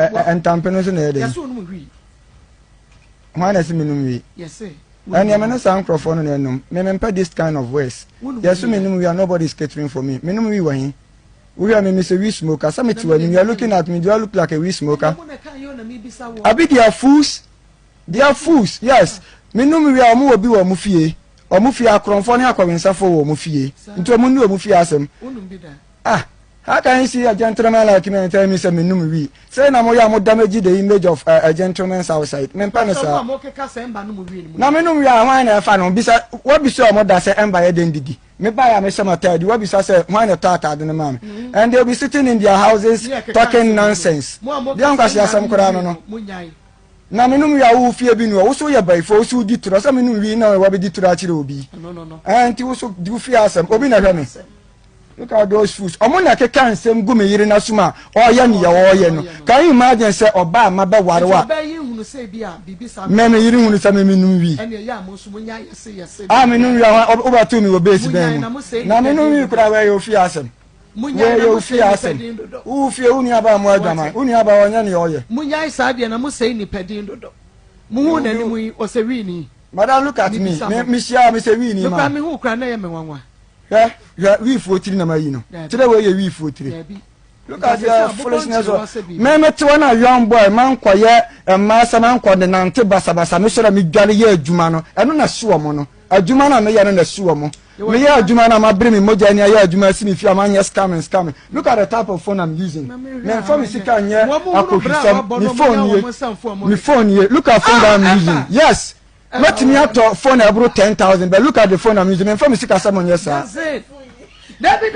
and tampon so near. Yes, why does me? Yes, sir. And I'm not sound microphone and no. Remember this kind of ways. Yes, we are nobody's catering for me. Minimum we were here. We are Mr. Wee Smoker. Some it when you are looking at me, do I look like a wee smoker? I be they are fools. They are fools, yes. Minimum we are more be or mufie. Or mufia cronfonia coinsa for mufie. Into a mundo mufiasem. Ah. How can you see a gentleman like me and tell me some minimum? Say, no more damage the image of a gentleman's outside. Mempanasa. Naminum, we are wine and fan. Besides, what be so more that say Emba identity? Me buy a message tell you what be so say wine a tata than a man. And they'll be sitting in their houses talking nonsense. The young guys some corano. Naminum, we are who fear being also your by force who did to us. I mean, we know what we did to that be. No. And you also do fear some. Obina. Look at those fools. Omona ke kan sem gume yire na suma o ya ni ya o ye no. Can you imagine say oba ma be warewa? Oba yi hunu say bia bibisa. Me yire hunu say me num wi. Ene ya mo so munya yese. Ah me num wi oba to me wo base ben. Na me num wi kura we yo fi asem. Munya yo fi asem. U fi uni aba mo adama. Uni aba onya ne o ye. Munya isa bia na mo say ni pedin dodo. Mu hu na ni mu o se wi ni. Madam look at me. Me share me say wi ni ma. Look at me hu kura na ye me wanwa. Yeah, we 14 na mayino. Today we 14. Look at your foolishness. Me to one a young boy, man kwaye, massa man kwa de nante basa me so me dwale ye adwuma no. Eno na suo mo no. Adwuma na me ye no na suo mo. Me ye adwuma na ma bre me moja ni ye adwuma si me fi am anya scam. Look at the type of phone I'm using. Me phone sika nye akohusam. Me phone ye. Look at phone that I'm using. Yes. Let me out to phone about 10,000, but look at the phone I'm using. From Sika Salmon, yes, sir. That's it. Debbie,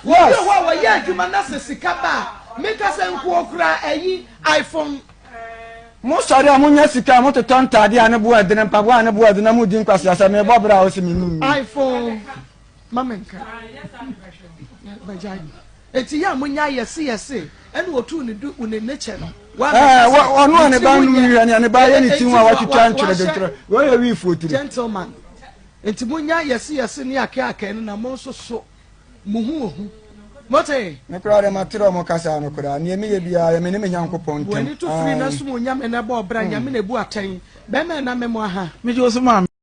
what? Yeah, you must Sikaba. Make us a quokra a iPhone. Most of them, when you see, I want to turn Tadi and a boy, then a Papa and a boy, the Namudin Cassia, and a Barbara House in iPhone. Mamenka. It's young when I see, and what to do in the nature. One about me and buy anything what you trying to where are we for gentleman? It's Munya, yes, yes, in your car, and I'm also so muhu. Mote, Macra Matro Mocasano, near me be a minimum young coupon. When you two free us, Munyam and a bob brand, Yamin a boateng, Bema and a memoir. Which was a man.